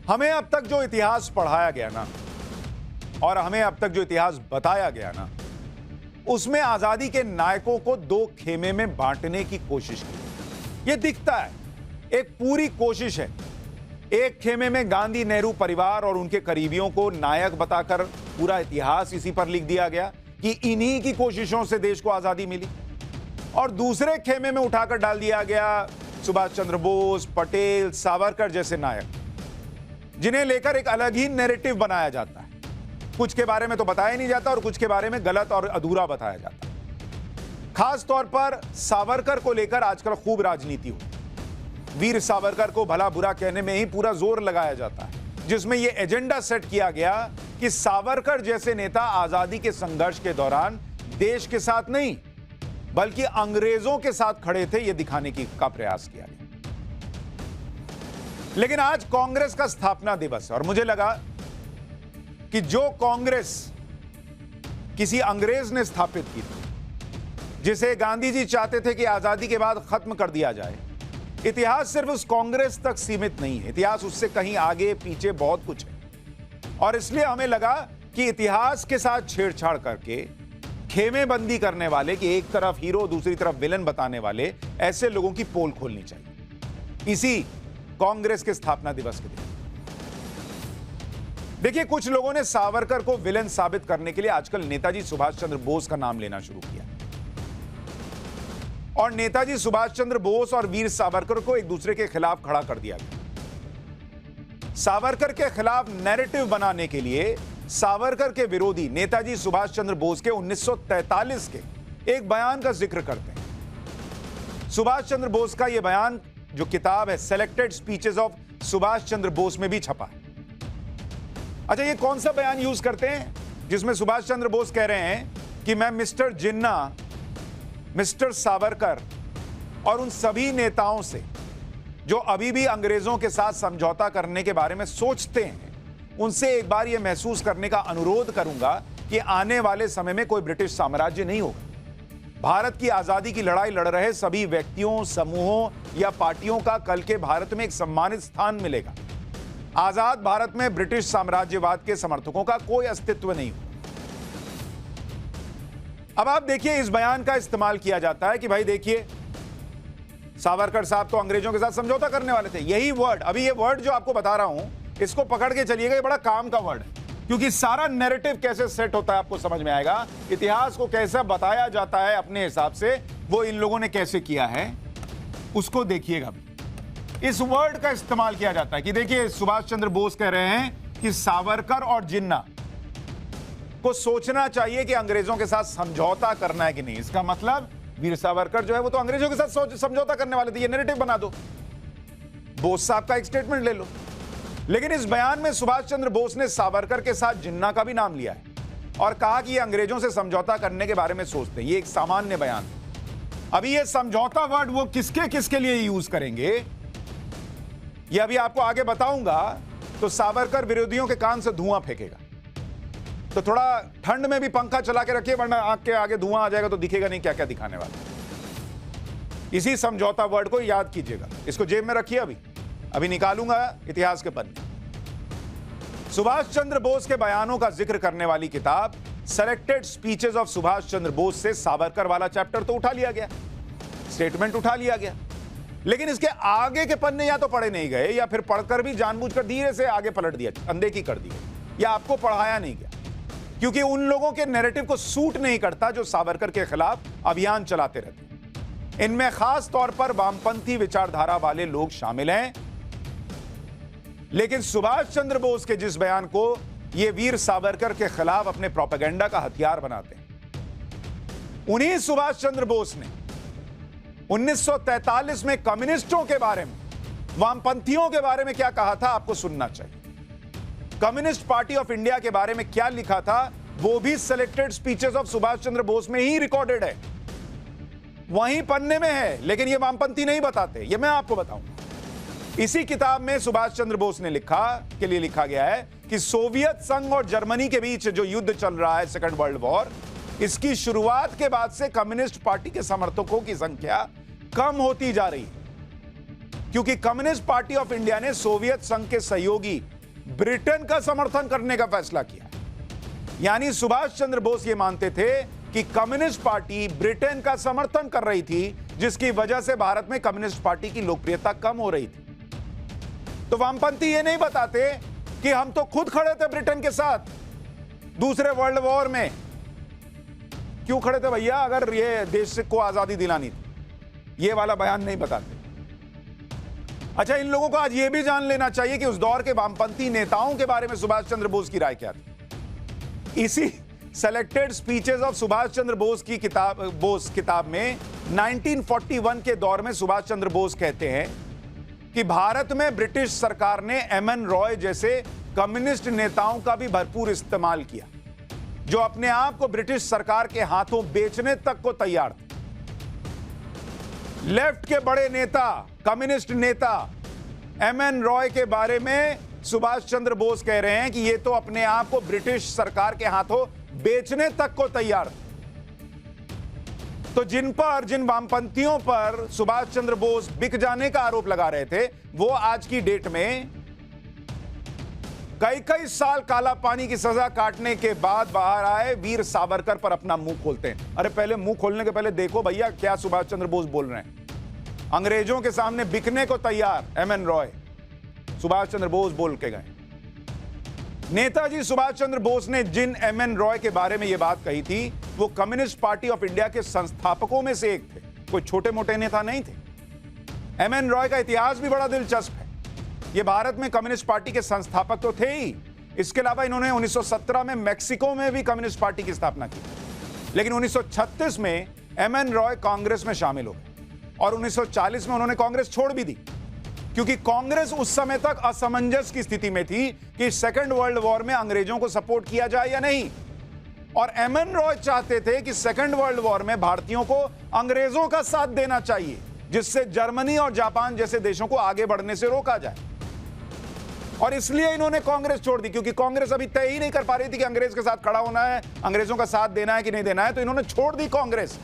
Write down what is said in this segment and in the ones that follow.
हमें अब तक जो इतिहास पढ़ाया गया ना, और हमें अब तक जो इतिहास बताया गया ना, उसमें आजादी के नायकों को दो खेमे में बांटने की कोशिश की। यह दिखता है, एक पूरी कोशिश है। एक खेमे में गांधी नेहरू परिवार और उनके करीबियों को नायक बताकर पूरा इतिहास इसी पर लिख दिया गया कि इन्हीं की कोशिशों से देश को आजादी मिली, और दूसरे खेमे में उठाकर डाल दिया गया सुभाष चंद्र बोस, पटेल, सावरकर जैसे नायक, जिन्हें लेकर एक अलग ही नैरेटिव बनाया जाता है। कुछ के बारे में तो बताया नहीं जाता और कुछ के बारे में गलत और अधूरा बताया जाता है। खास तौर पर सावरकर को लेकर आजकल खूब राजनीति हो। वीर सावरकर को भला बुरा कहने में ही पूरा जोर लगाया जाता है, जिसमें यह एजेंडा सेट किया गया कि सावरकर जैसे नेता आजादी के संघर्ष के दौरान देश के साथ नहीं बल्कि अंग्रेजों के साथ खड़े थे, यह दिखाने का प्रयास किया गया। लेकिन आज कांग्रेस का स्थापना दिवस है और मुझे लगा कि जो कांग्रेस किसी अंग्रेज ने स्थापित की थी, जिसे गांधी जी चाहते थे कि आजादी के बाद खत्म कर दिया जाए, इतिहास सिर्फ उस कांग्रेस तक सीमित नहीं है। इतिहास उससे कहीं आगे पीछे बहुत कुछ है, और इसलिए हमें लगा कि इतिहास के साथ छेड़छाड़ करके खेमेबंदी करने वाले कि एक तरफ हीरो दूसरी तरफ विलन बताने वाले ऐसे लोगों की पोल खोलनी चाहिए इसी कांग्रेस के स्थापना दिवस के दिन। देखिए, कुछ लोगों ने सावरकर को विलेन साबित करने के लिए आजकल नेताजी सुभाष चंद्र बोस का नाम लेना शुरू किया, और नेताजी सुभाष चंद्र बोस और वीर सावरकर को एक दूसरे के खिलाफ खड़ा कर दिया गया। सावरकर के खिलाफ नैरेटिव बनाने के लिए सावरकर के विरोधी नेताजी सुभाष चंद्र बोस के 1943 के एक बयान का जिक्र करते हैं। सुभाष चंद्र बोस का यह बयान, जो किताब है selected speeches of Subhash Chandra Bose में भी छपा है। अच्छा, ये कौन सा बयान यूज करते हैं जिसमें सुभाष चंद्र बोस कह रहे हैं कि मैं मिस्टर जिन्ना, मिस्टर सावरकर और उन सभी नेताओं से जो अभी भी अंग्रेजों के साथ समझौता करने के बारे में सोचते हैं, उनसे एक बार यह महसूस करने का अनुरोध करूंगा कि आने वाले समय में कोई ब्रिटिश साम्राज्य नहीं होगा। भारत की आजादी की लड़ाई लड़ रहे सभी व्यक्तियों, समूहों या पार्टियों का कल के भारत में एक सम्मानित स्थान मिलेगा। आजाद भारत में ब्रिटिश साम्राज्यवाद के समर्थकों का कोई अस्तित्व नहीं होगा। अब आप देखिए, इस बयान का इस्तेमाल किया जाता है कि भाई देखिए, सावरकर साहब तो अंग्रेजों के साथ समझौता करने वाले थे। यही वर्ड, अभी ये वर्ड जो आपको बता रहा हूं, इसको पकड़ के चलिएगा, ये बड़ा काम का वर्ड है, क्योंकि सारा नैरेटिव कैसे सेट होता है आपको समझ में आएगा। इतिहास को कैसे बताया जाता है अपने हिसाब से, वो इन लोगों ने कैसे किया है, उसको देखिएगा। इस वर्ड का इस्तेमाल किया जाता है कि देखिए, सुभाष चंद्र बोस कह रहे हैं कि सावरकर और जिन्ना को सोचना चाहिए कि अंग्रेजों के साथ समझौता करना है कि नहीं। इसका मतलब वीर सावरकर जो है वो तो अंग्रेजों के साथ समझौता करने वाले थे, ये नैरेटिव बना दो, बोस साहब का एक स्टेटमेंट ले लो। लेकिन इस बयान में सुभाष चंद्र बोस ने सावरकर के साथ जिन्ना का भी नाम लिया है और कहा कि ये अंग्रेजों से समझौता करने के बारे में सोचते हैं। ये एक सामान्य बयान। अभी ये समझौता वर्ड वो किसके किसके लिए यूज करेंगे, ये अभी आपको आगे बताऊंगा, तो सावरकर विरोधियों के कान से धुआं फेंकेगा। तो थोड़ा ठंड में भी पंखा चला के रखिए, वरना आंख के आगे धुआं आ जाएगा तो दिखेगा नहीं क्या क्या दिखाने वाला। इसी समझौता वर्ड को याद कीजिएगा, इसको जेब में रखिए। अभी निकालूंगा इतिहास के पन्ने। सुभाष चंद्र बोस के बयानों का जिक्र करने वाली किताब selected speeches of Subhash Chandra Bose से सावरकर वाला चैप्टर तो उठा लिया गया, स्टेटमेंट उठा लिया गया, लेकिन इसके आगे के पन्ने या तो पढ़े नहीं गए या फिर पढ़कर भी जानबूझकर धीरे से आगे पलट दिया, अनदेखी कर दी गई, या आपको पढ़ाया नहीं गया, क्योंकि उन लोगों के नैरेटिव को सूट नहीं करता जो सावरकर के खिलाफ अभियान चलाते रहते। इनमें खास तौर पर वामपंथी विचारधारा वाले लोग शामिल हैं। लेकिन सुभाष चंद्र बोस के जिस बयान को ये वीर सावरकर के खिलाफ अपने प्रोपेगेंडा का हथियार बनाते हैं, उन्हीं सुभाष चंद्र बोस ने 1943 में कम्युनिस्टों के बारे में, वामपंथियों के बारे में क्या कहा था, आपको सुनना चाहिए। कम्युनिस्ट पार्टी ऑफ इंडिया के बारे में क्या लिखा था, वो भी selected speeches of Subhash Chandra Bose में ही रिकॉर्डेड है, वहीं पन्ने में है, लेकिन ये वामपंथी नहीं बताते, ये मैं आपको बताऊंगा। इसी किताब में सुभाष चंद्र बोस ने लिखा गया है कि सोवियत संघ और जर्मनी के बीच जो युद्ध चल रहा है, सेकंड वर्ल्ड वॉर, इसकी शुरुआत के बाद से कम्युनिस्ट पार्टी के समर्थकों की संख्या कम होती जा रही है, क्योंकि कम्युनिस्ट पार्टी ऑफ इंडिया ने सोवियत संघ के सहयोगी ब्रिटेन का समर्थन करने का फैसला किया। यानी सुभाष चंद्र बोस ये मानते थे कि कम्युनिस्ट पार्टी ब्रिटेन का समर्थन कर रही थी, जिसकी वजह से भारत में कम्युनिस्ट पार्टी की लोकप्रियता कम हो रही थी। तो वामपंथी ये नहीं बताते कि हम तो खुद खड़े थे ब्रिटेन के साथ दूसरे वर्ल्ड वॉर में। क्यों खड़े थे भैया, अगर ये देश को आजादी दिलानी थी? ये वाला बयान नहीं बताते। अच्छा, इन लोगों को आज ये भी जान लेना चाहिए कि उस दौर के वामपंथी नेताओं के बारे में सुभाष चंद्र बोस की राय क्या थी। इसी selected speeches of Subhash Chandra Bose की किताब में 1941 के दौर में सुभाष चंद्र बोस कहते हैं कि भारत में ब्रिटिश सरकार ने एमएन रॉय जैसे कम्युनिस्ट नेताओं का भी भरपूर इस्तेमाल किया, जो अपने आप को ब्रिटिश सरकार के हाथों बेचने तक को तैयार थे। लेफ्ट के बड़े नेता, कम्युनिस्ट नेता एमएन रॉय के बारे में सुभाष चंद्र बोस कह रहे हैं कि ये तो अपने आप को ब्रिटिश सरकार के हाथों बेचने तक को तैयार थे। तो जिन वामपंथियों पर सुभाष चंद्र बोस बिक जाने का आरोप लगा रहे थे, वो आज की डेट में कई साल काला पानी की सजा काटने के बाद बाहर आए वीर सावरकर पर अपना मुंह खोलते हैं। अरे पहले मुंह खोलने के पहले देखो भैया क्या सुभाष चंद्र बोस बोल रहे हैं। अंग्रेजों के सामने बिकने को तैयार एमएन रॉय, सुभाष चंद्र बोस बोल के गए। नेताजी सुभाष चंद्र बोस ने जिन एमएन रॉय के बारे में यह बात कही थी, वो कम्युनिस्ट पार्टी ऑफ इंडिया के संस्थापकों में से एक थे, कोई छोटे मोटे नेता नहीं थे। एमएन रॉय का इतिहास भी बड़ा दिलचस्प है। ये भारत में कम्युनिस्ट पार्टी के संस्थापक तो थे ही, इसके अलावा इन्होंने 1917 में मैक्सिको में भी कम्युनिस्ट पार्टी की स्थापना की। लेकिन 1936 में एमएन रॉय कांग्रेस में शामिल हो गए और 1940 में उन्होंने कांग्रेस छोड़ भी दी, क्योंकि कांग्रेस उस समय तक असमंजस की स्थिति में थी कि सेकेंड वर्ल्ड वॉर में अंग्रेजों को सपोर्ट किया जाए या नहीं। और एमएन रॉय चाहते थे कि सेकेंड वर्ल्ड वॉर में भारतीयों को अंग्रेजों का साथ देना चाहिए, जिससे जर्मनी और जापान जैसे देशों को आगे बढ़ने से रोका जाए। और इसलिए इन्होंने कांग्रेस छोड़ दी, क्योंकि कांग्रेस अभी तय ही नहीं कर पा रही थी कि अंग्रेज के साथ खड़ा होना है, अंग्रेजों का साथ देना है कि नहीं देना है। तो इन्होंने छोड़ दी कांग्रेस,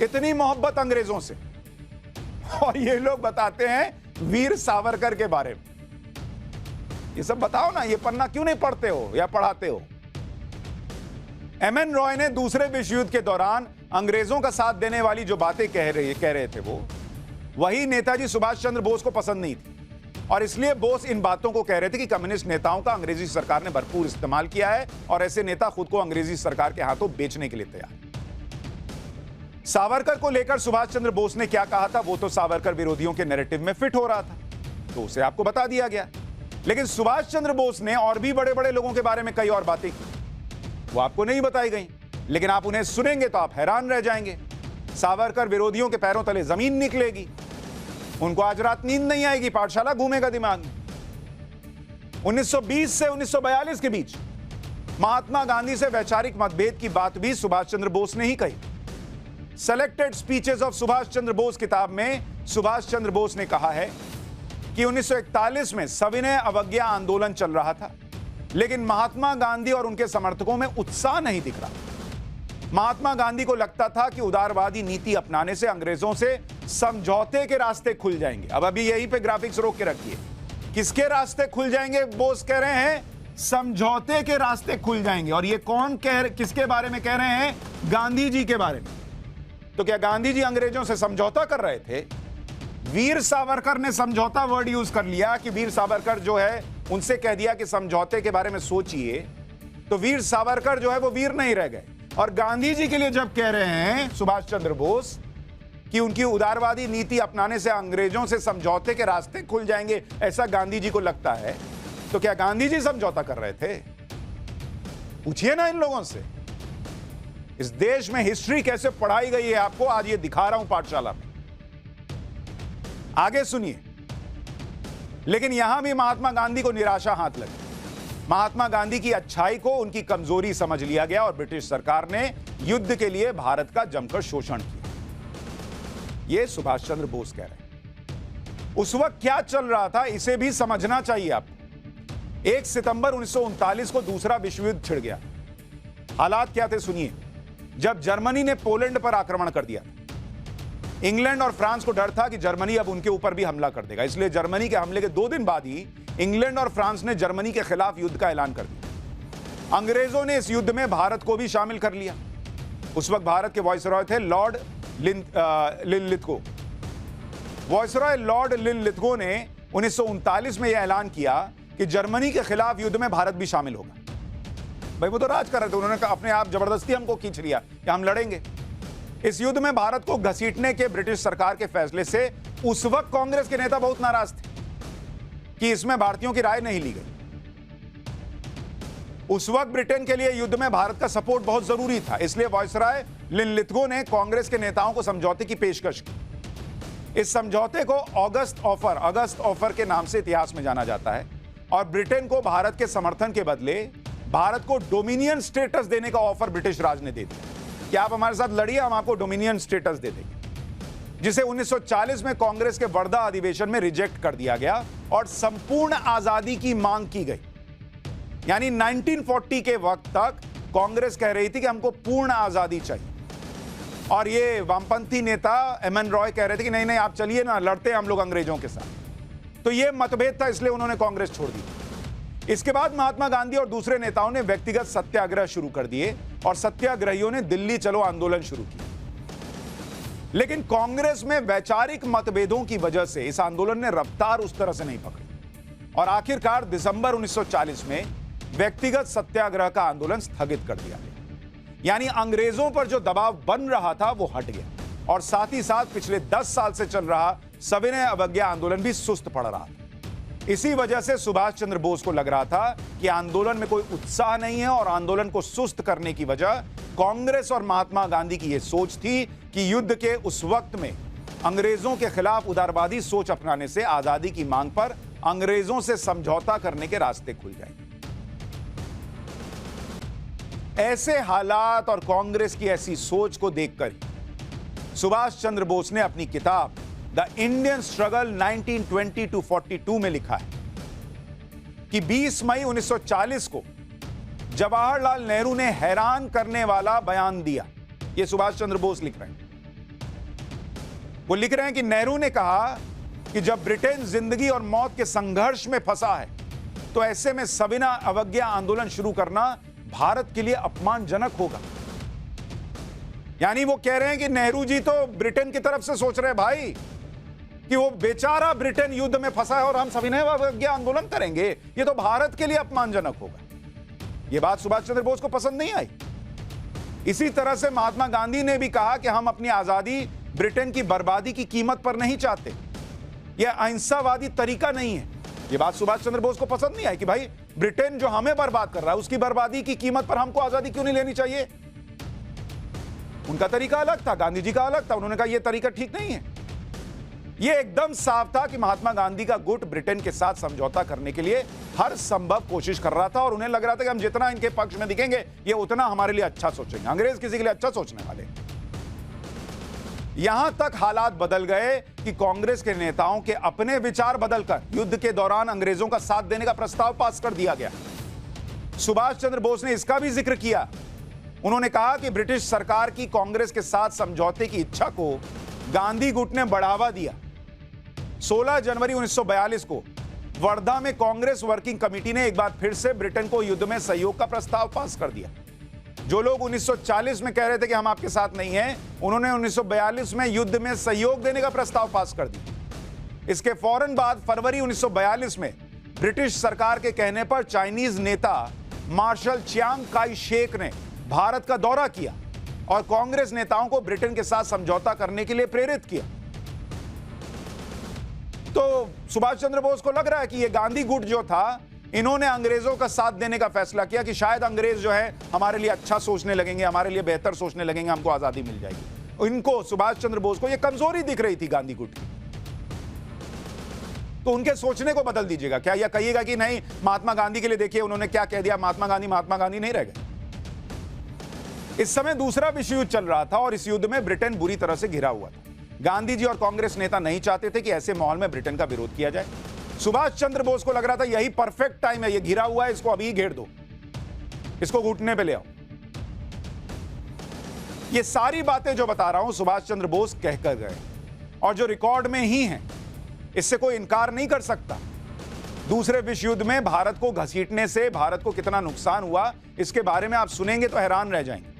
इतनी मोहब्बत अंग्रेजों से। और ये लोग बताते हैं वीर सावरकर के बारे में। ये सब बताओ ना, ये पन्ना क्यों नहीं पढ़ते हो या पढ़ाते हो। एमएन रॉय ने दूसरे विश्व युद्ध के दौरान अंग्रेजों का साथ देने वाली जो बातें कह रहे थे, वो वही नेताजी सुभाष चंद्र बोस को पसंद नहीं थी। और इसलिए बोस इन बातों को कह रहे थे कि कम्युनिस्ट नेताओं का अंग्रेजी सरकार ने भरपूर इस्तेमाल किया है और ऐसे नेता खुद को अंग्रेजी सरकार के हाथों बेचने के लिए तैयार। सावरकर को लेकर सुभाष चंद्र बोस ने क्या कहा था, वो तो सावरकर विरोधियों के नैरेटिव में फिट हो रहा था, तो उसे आपको बता दिया गया। लेकिन सुभाष चंद्र बोस ने और भी बड़े बड़े लोगों के बारे में कई और बातें की, वो आपको नहीं बताई गई, लेकिन आप उन्हें सुनेंगे तो आप हैरान रह जाएंगे। सावरकर विरोधियों के पैरों तले जमीन निकलेगी, उनको आज रात नींद नहीं आएगी, पाठशाला घूमेगा दिमाग में। 1920 से 1942 के बीच महात्मा गांधी से वैचारिक मतभेद की बात भी सुभाष चंद्र बोस ने ही कही। Selected speeches of Subhash Chandra Bose किताब में सुभाष चंद्र बोस ने कहा है कि 1941 में सविनय अवज्ञा आंदोलन चल रहा था, लेकिन महात्मा गांधी और उनके समर्थकों में उत्साह नहीं दिख रहा। महात्मा गांधी को लगता था कि उदारवादी नीति अपनाने से अंग्रेजों से समझौते के रास्ते खुल जाएंगे। अब अभी यहीं पे ग्राफिक्स रोक के रखिए, किसके रास्ते खुल जाएंगे? बोस कह रहे हैं समझौते के रास्ते खुल जाएंगे। और ये कौन किसके बारे में कह रहे हैं? गांधी जी के बारे में। तो क्या गांधी जी अंग्रेजों से समझौता कर रहे थे? वीर सावरकर ने समझौता वर्ड यूज कर लिया कि वीर सावरकर जो है उनसे कह दिया कि समझौते के बारे में सोचिए, तो वीर सावरकर जो है वो वीर नहीं रह गए। और गांधी जी के लिए जब कह रहे हैं सुभाष चंद्र बोस कि उनकी उदारवादी नीति अपनाने से अंग्रेजों से समझौते के रास्ते खुल जाएंगे, ऐसा गांधी जी को लगता है, तो क्या गांधी जी समझौता कर रहे थे? पूछिए ना इन लोगों से। इस देश में हिस्ट्री कैसे पढ़ाई गई है आपको आज ये दिखा रहा हूं पाठशाला में, आगे सुनिए। लेकिन यहां भी महात्मा गांधी को निराशा हाथ लगी। महात्मा गांधी की अच्छाई को उनकी कमजोरी समझ लिया गया और ब्रिटिश सरकार ने युद्ध के लिए भारत का जमकर शोषण किया। यह सुभाष चंद्र बोस कह रहे हैं। उस वक्त क्या चल रहा था इसे भी समझना चाहिए आपको। 1 सितंबर 1939 को दूसरा विश्व युद्ध छिड़ गया। हालात क्या थे सुनिए। जब जर्मनी ने पोलैंड पर आक्रमण कर दिया, इंग्लैंड और फ्रांस को डर था कि जर्मनी अब उनके ऊपर भी हमला कर देगा, इसलिए जर्मनी के हमले के 2 दिन बाद ही इंग्लैंड और फ्रांस ने जर्मनी के खिलाफ युद्ध का ऐलान कर दिया। अंग्रेजों ने इस युद्ध में भारत को भी शामिल कर लिया। उस वक्त भारत के वायसरॉय थे Lord Linlithgow. Viceroy Lord Linlithgow ने 1939 में यह ऐलान किया कि जर्मनी के खिलाफ युद्ध में भारत भी शामिल होगा। भाई वो तो राज कर रहे थे, उन्होंने अपने आप जबरदस्ती हमको खींच लिया कि हम लड़ेंगे। इस युद्ध में भारत को घसीटने के ब्रिटिश सरकार के फैसले से उस वक्त कांग्रेस के नेता बहुत नाराज थे कि इसमें भारतीयों की राय नहीं ली गई। उस वक्त ब्रिटेन के लिए युद्ध में भारत का सपोर्ट बहुत जरूरी था, इसलिए वायसरॉय लिनलिथगो ने कांग्रेस के नेताओं को समझौते की पेशकश की। इस समझौते को अगस्त ऑफर के नाम से इतिहास में जाना जाता है और ब्रिटेन को भारत के समर्थन के बदले भारत को डोमिनियन स्टेटस देने का ऑफर ब्रिटिश राज ने दे दिया कि आप हमारे साथ लड़िए, हम आपको डोमिनियन स्टेटस दे देंगे, जिसे 1940 में कांग्रेस के वर्धा अधिवेशन में रिजेक्ट कर दिया गया और संपूर्ण आजादी की मांग की गई। यानी 1940 के वक्त तक कांग्रेस कह रही थी कि हमको पूर्ण आजादी चाहिए और ये वामपंथी नेता एमएन रॉय कह रहे थे कि नहीं नहीं आप चलिए ना, लड़ते हैं हम लोग अंग्रेजों के साथ। तो ये मतभेद था, इसलिए उन्होंने कांग्रेस छोड़ दी। इसके बाद महात्मा गांधी और दूसरे नेताओं ने व्यक्तिगत सत्याग्रह शुरू कर दिए और सत्याग्रहियों ने दिल्ली चलो आंदोलन शुरू किया। लेकिन कांग्रेस में वैचारिक मतभेदों की वजह से इस आंदोलन ने रफ्तार उस तरह से नहीं पकड़ी और आखिरकार दिसंबर 1940 में व्यक्तिगत सत्याग्रह का आंदोलन स्थगित कर दिया गया। यानी अंग्रेजों पर जो दबाव बन रहा था वो हट गया और साथ ही साथ पिछले 10 साल से चल रहा सविनय अवज्ञा आंदोलन भी सुस्त पड़ रहा था। इसी वजह से सुभाष चंद्र बोस को लग रहा था कि आंदोलन में कोई उत्साह नहीं है और आंदोलन को सुस्त करने की वजह कांग्रेस और महात्मा गांधी की यह सोच थी कि युद्ध के उस वक्त में अंग्रेजों के खिलाफ उदारवादी सोच अपनाने से आजादी की मांग पर अंग्रेजों से समझौता करने के रास्ते खुल जाएंगे। ऐसे हालात और कांग्रेस की ऐसी सोच को देखकर ही सुभाष चंद्र बोस ने अपनी किताब द इंडियन स्ट्रगल 1920 to 42 में लिखा है कि 20 मई 1940 को जवाहरलाल नेहरू ने हैरान करने वाला बयान दिया। यह सुभाष चंद्र बोस लिख रहे हैं। वो लिख रहे हैं कि नेहरू ने कहा कि जब ब्रिटेन जिंदगी और मौत के संघर्ष में फंसा है तो ऐसे में सविनय अवज्ञा आंदोलन शुरू करना भारत के लिए अपमानजनक होगा। यानी वो कह रहे हैं कि नेहरू जी तो ब्रिटेन की तरफ से सोच रहे हैं भाई कि वो बेचारा ब्रिटेन युद्ध में फंसा है और हम सविनय अवज्ञा आंदोलन करेंगे, ये तो भारत के लिए अपमानजनक होगा। यह बात सुभाष चंद्र बोस को पसंद नहीं आई। इसी तरह से महात्मा गांधी ने भी कहा कि हम अपनी आजादी ब्रिटेन की बर्बादी की कीमत पर नहीं चाहते, यह अहिंसावादी तरीका नहीं है। यह बात सुभाष चंद्र बोस को पसंद नहीं आई कि भाई ब्रिटेन जो हमें बर्बाद कर रहा है उसकी बर्बादी की कीमत पर हमको आजादी क्यों नहीं लेनी चाहिए। उनका तरीका अलग था, गांधी जी का अलग था। उन्होंने कहा यह तरीका ठीक नहीं है। यह एकदम साफ था कि महात्मा गांधी का गुट ब्रिटेन के साथ समझौता करने के लिए हर संभव कोशिश कर रहा था और उन्हें लग रहा था कि हम जितना इनके पक्ष में दिखेंगे ये उतना हमारे लिए अच्छा सोचेंगे। अंग्रेज किसी के लिए अच्छा सोचने वाले। यहां तक हालात बदल गए कि कांग्रेस के नेताओं के अपने विचार बदलकर युद्ध के दौरान अंग्रेजों का साथ देने का प्रस्ताव पास कर दिया गया। सुभाष चंद्र बोस ने इसका भी जिक्र किया। उन्होंने कहा कि ब्रिटिश सरकार की कांग्रेस के साथ समझौते की इच्छा को गांधी गुट ने बढ़ावा दिया। 16 जनवरी 1942 को वर्धा में कांग्रेस वर्किंग कमेटी ने एक बार फिर से ब्रिटेन को युद्ध में सहयोग का प्रस्ताव पास कर दिया। जो लोग 1940 में कह रहे थे कि हम आपके साथ नहीं हैं, उन्होंने 1942 में युद्ध में सहयोग देने का प्रस्ताव पास कर दिया। इसके फौरन बाद फरवरी 1942 में ब्रिटिश सरकार के कहने पर चाइनीज नेता मार्शल चियांग काई शेक ने भारत का दौरा किया और कांग्रेस नेताओं को ब्रिटेन के साथ समझौता करने के लिए प्रेरित किया। तो सुभाष चंद्र बोस को लग रहा है कि यह गांधी गुट जो था, इन्होंने अंग्रेजों का साथ देने का फैसला किया कि शायद अंग्रेज जो है हमारे लिए अच्छा सोचने लगेंगे, हमारे लिए बेहतर सोचने लगेंगे, हमको आजादी मिल जाएगी। इनको सुभाष चंद्र बोस को यह कमजोरी दिख रही थी गांधी गुट की। तो उनके सोचने को बदल दीजिएगा क्या, या कहिएगा कि नहीं महात्मा गांधी के लिए देखिए उन्होंने क्या कह दिया, महात्मा गांधी नहीं रह गए। इस समय दूसरा विश्व युद्ध चल रहा था और इस युद्ध में ब्रिटेन बुरी तरह से घिरा हुआ था। गांधी जी और कांग्रेस नेता नहीं चाहते थे कि ऐसे माहौल में ब्रिटेन का विरोध किया जाए। सुभाष चंद्र बोस को लग रहा था यही परफेक्ट टाइम है, ये घिरा हुआ है, इसको अभी घेर दो, इसको घुटने पे ले आओ। ये सारी बातें जो बता रहा हूं सुभाष चंद्र बोस कहकर गए और जो रिकॉर्ड में ही हैं, इससे कोई इनकार नहीं कर सकता। दूसरे विश्व युद्ध में भारत को घसीटने से भारत को कितना नुकसान हुआ, इसके बारे में आप सुनेंगे तो हैरान रह जाएंगे।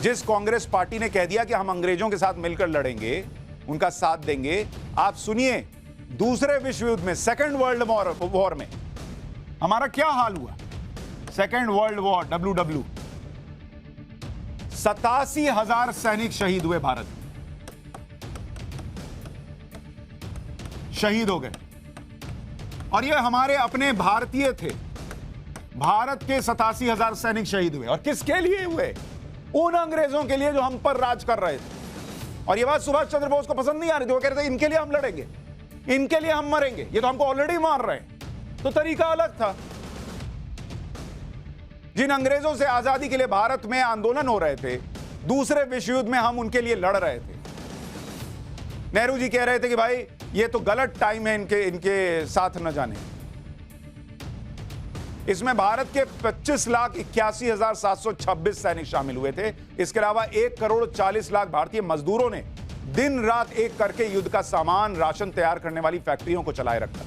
जिस कांग्रेस पार्टी ने कह दिया कि हम अंग्रेजों के साथ मिलकर लड़ेंगे, उनका साथ देंगे, आप सुनिए दूसरे विश्व युद्ध में, सेकेंड वर्ल्ड वॉर में हमारा क्या हाल हुआ। सेकेंड वर्ल्ड वॉर WW, 87,000 सैनिक शहीद हुए, भारत शहीद हो गए। और ये हमारे अपने भारतीय थे। भारत के 87,000 सैनिक शहीद हुए, और किसके लिए हुए? उन अंग्रेजों के लिए जो हम पर राज कर रहे थे। और ये बात सुभाष चंद्र बोस को पसंद नहीं आ रही थी। वो कह रहे थे इनके लिए हम लड़ेंगे, इनके लिए हम मरेंगे, ये तो हमको ऑलरेडी मार रहे हैं। तो तरीका अलग था। जिन अंग्रेजों से आजादी के लिए भारत में आंदोलन हो रहे थे, दूसरे विश्व युद्ध में हम उनके लिए लड़ रहे थे। नेहरू जी कह रहे थे कि भाई ये तो गलत टाइम है इनके साथ न जाने। इसमें भारत के 25,81,726 सैनिक शामिल हुए थे। इसके अलावा 1,40,00,000 भारतीय मजदूरों ने दिन रात एक करके युद्ध का सामान, राशन तैयार करने वाली फैक्ट्रियों को चलाए रखा।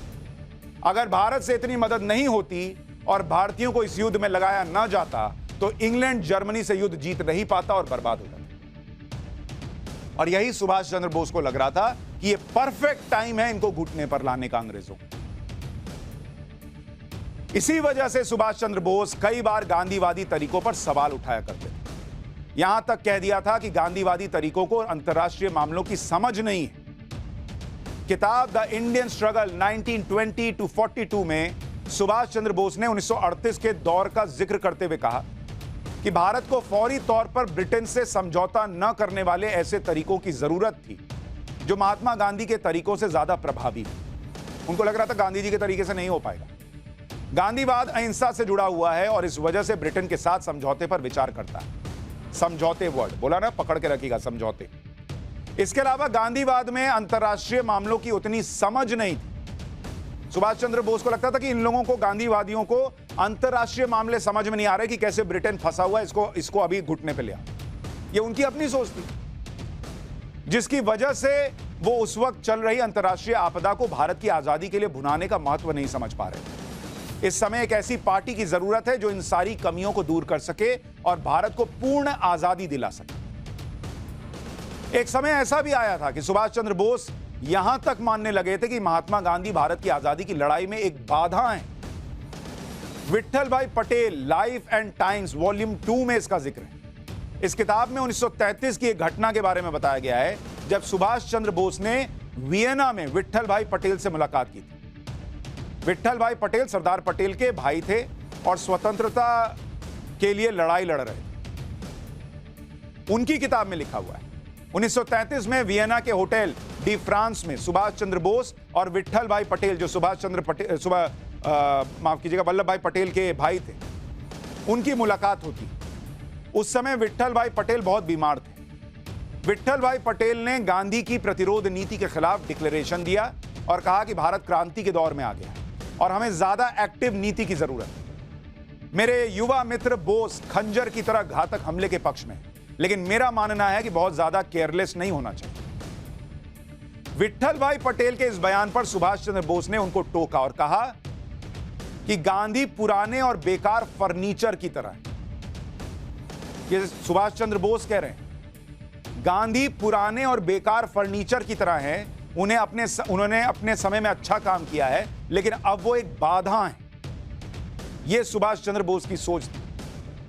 अगर भारत से इतनी मदद नहीं होती और भारतीयों को इस युद्ध में लगाया न जाता तो इंग्लैंड जर्मनी से युद्ध जीत नहीं पाता और बर्बाद हो जाता। और यही सुभाष चंद्र बोस को लग रहा था कि ये परफेक्ट टाइम है इनको घुटने पर लाने का अंग्रेजों को। इसी वजह से सुभाष चंद्र बोस कई बार गांधीवादी तरीकों पर सवाल उठाया करते थे। यहां तक कह दिया था कि गांधीवादी तरीकों को अंतर्राष्ट्रीय मामलों की समझ नहीं है। किताब द इंडियन स्ट्रगल 1920 to 42 में सुभाष चंद्र बोस ने 1938 के दौर का जिक्र करते हुए कहा कि भारत को फौरी तौर पर ब्रिटेन से समझौता न करने वाले ऐसे तरीकों की जरूरत थी जो महात्मा गांधी के तरीकों से ज्यादा प्रभावी। उनको लग रहा था गांधी जी के तरीके से नहीं हो पाएगा। गांधीवाद अहिंसा से जुड़ा हुआ है और इस वजह से ब्रिटेन के साथ समझौते पर विचार करता है। समझौते वर्ड बोला ना, पकड़ के रखिएगा, समझौते। इसके अलावा गांधीवाद में अंतर्राष्ट्रीय मामलों की उतनी समझ नहीं थी। सुभाष चंद्र बोस को लगता था कि इन लोगों को, गांधीवादियों को, अंतर्राष्ट्रीय मामले समझ में नहीं आ रहे कि कैसे ब्रिटेन फंसा हुआ है, इसको अभी घुटने पे ले आ। ये उनकी अपनी सोच थी, जिसकी वजह से वो उस वक्त चल रही अंतर्राष्ट्रीय आपदा को भारत की आजादी के लिए भुनाने का महत्व नहीं समझ पा रहे थे। इस समय एक ऐसी पार्टी की जरूरत है जो इन सारी कमियों को दूर कर सके और भारत को पूर्ण आजादी दिला सके। एक समय ऐसा भी आया था कि सुभाष चंद्र बोस यहां तक मानने लगे थे कि महात्मा गांधी भारत की आजादी की लड़ाई में एक बाधा है। विट्ठल भाई Patel life and times volume 2 में इसका जिक्र है। इस किताब में 1933 की एक घटना के बारे में बताया गया है जब सुभाष चंद्र बोस ने वियना में विट्ठल भाई पटेल से मुलाकात की थी। विट्ठल भाई पटेल सरदार पटेल के भाई थे और स्वतंत्रता के लिए लड़ाई लड़ रहे थे। उनकी किताब में लिखा हुआ है 1933 में वियना के होटल डी फ्रांस में सुभाष चंद्र बोस और विट्ठल भाई पटेल, जो माफ कीजिएगा वल्लभ भाई पटेल के भाई थे, उनकी मुलाकात होती। उस समय विट्ठल भाई पटेल बहुत बीमार थे। विट्ठल भाई पटेल ने गांधी की प्रतिरोध नीति के खिलाफ डिक्लेरेशन दिया और कहा कि भारत क्रांति के दौर में आ गया और हमें ज्यादा एक्टिव नीति की जरूरत है। मेरे युवा मित्र बोस खंजर की तरह घातक हमले के पक्ष में, लेकिन मेरा मानना है कि बहुत ज्यादा केयरलेस नहीं होना चाहिए। विट्ठल भाई पटेल के इस बयान पर सुभाष चंद्र बोस ने उनको टोका और कहा कि गांधी पुराने और बेकार फर्नीचर की तरह है। ये सुभाष चंद्र बोस कह रहे हैं गांधी पुराने और बेकार फर्नीचर की तरह हैं। उन्होंने अपने समय में अच्छा काम किया है, लेकिन अब वो एक बाधा है। ये सुभाष चंद्र बोस की सोच थी।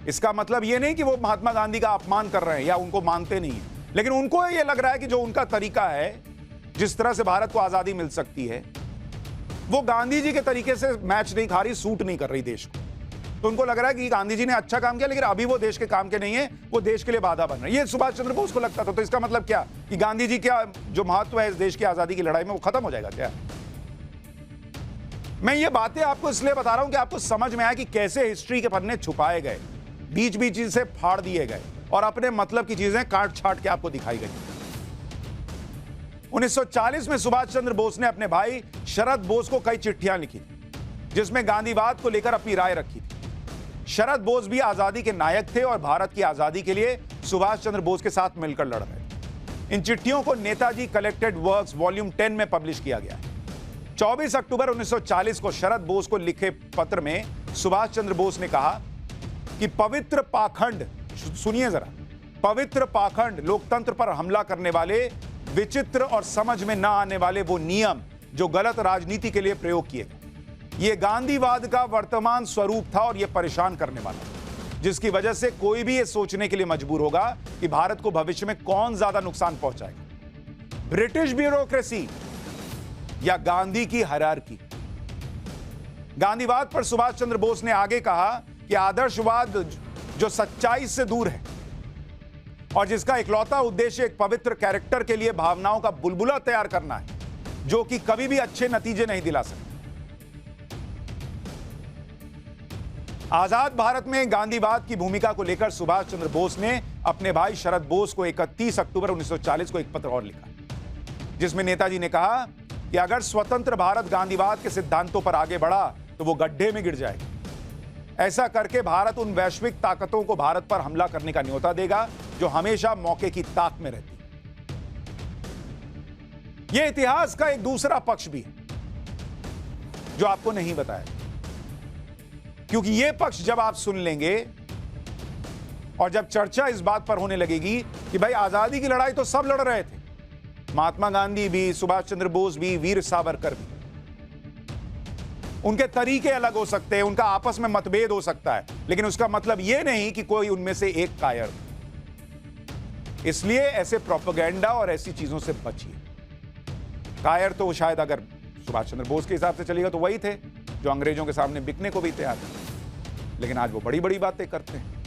इसका मतलब ये नहीं कि वो महात्मा गांधी का अपमान कर रहे हैं या उनको मानते नहीं है, लेकिन उनको ये लग रहा है कि जो उनका तरीका है, जिस तरह से भारत को आजादी मिल सकती है, वो गांधी जी के तरीके से मैच नहीं खा रही, सूट नहीं कर रही देश को। तो उनको लग रहा है कि गांधी जी ने अच्छा काम किया, लेकिन अभी वो देश के काम के नहीं है, वो देश के लिए बाधा बन रहे हैं। ये सुभाष चंद्र बोस को लगता था। तो इसका मतलब क्या कि गांधी जी क्या जो महत्व है इस देश की आजादी की लड़ाई में, वो खत्म हो जाएगा क्या? मैं ये बातें आपको इसलिए बता रहा हूं कि आपको समझ में आए कि कैसे हिस्ट्री के पन्ने छुपाए गए, बीच बीच से फाड़ दिए गए और अपने मतलब की चीजें काट छाट के आपको दिखाई गई। 1940 में सुभाष चंद्र बोस ने अपने भाई शरद बोस को कई चिट्ठियां लिखी थी, जिसमें गांधीवाद को लेकर अपनी राय रखी थी। शरद बोस भी आजादी के नायक थे और भारत की आजादी के लिए सुभाष चंद्र बोस के साथ मिलकर लड़ रहे थे। इन चिट्ठियों को नेताजी कलेक्टेड वर्क्स वॉल्यूम 10 में पब्लिश किया गया है। 24 अक्टूबर 1940 को शरद बोस को लिखे पत्र में सुभाष चंद्र बोस ने कहा कि पवित्र पाखंड, सुनिए जरा, पवित्र पाखंड, लोकतंत्र पर हमला करने वाले, विचित्र और समझ में ना आने वाले वो नियम जो गलत राजनीति के लिए प्रयोग किए गए, ये गांधीवाद का वर्तमान स्वरूप था और यह परेशान करने वाला, जिसकी वजह से कोई भी ये सोचने के लिए मजबूर होगा कि भारत को भविष्य में कौन ज्यादा नुकसान पहुंचाएगा, ब्रिटिश ब्यूरोक्रेसी या गांधी की हायरार्की। गांधीवाद पर सुभाष चंद्र बोस ने आगे कहा कि आदर्शवाद जो सच्चाई से दूर है और जिसका इकलौता उद्देश्य एक पवित्र कैरेक्टर के लिए भावनाओं का बुलबुला तैयार करना है, जो कि कभी भी अच्छे नतीजे नहीं दिला सकते। आजाद भारत में गांधीवाद की भूमिका को लेकर सुभाष चंद्र बोस ने अपने भाई शरद बोस को 31 अक्टूबर 1940 को एक पत्र और लिखा, जिसमें नेताजी ने कहा कि अगर स्वतंत्र भारत गांधीवाद के सिद्धांतों पर आगे बढ़ा तो वो गड्ढे में गिर जाएगा। ऐसा करके भारत उन वैश्विक ताकतों को भारत पर हमला करने का न्योता देगा जो हमेशा मौके की ताक में रहती है। यह इतिहास का एक दूसरा पक्ष भी है जो आपको नहीं बताया, क्योंकि यह पक्ष जब आप सुन लेंगे और जब चर्चा इस बात पर होने लगेगी कि भाई आजादी की लड़ाई तो सब लड़ रहे थे, महात्मा गांधी भी, सुभाष चंद्र बोस भी, वीर सावरकर भी, उनके तरीके अलग हो सकते हैं, उनका आपस में मतभेद हो सकता है, लेकिन उसका मतलब यह नहीं कि कोई उनमें से एक कायर। इसलिए ऐसे प्रोपेगेंडा और ऐसी चीजों से बचिए। कायर तो शायद अगर सुभाष चंद्र बोस के हिसाब से चलेगा तो वही थे जो अंग्रेजों के सामने बिकने को भी तैयार थे, लेकिन आज वो बड़ी बड़ी बातें करते हैं।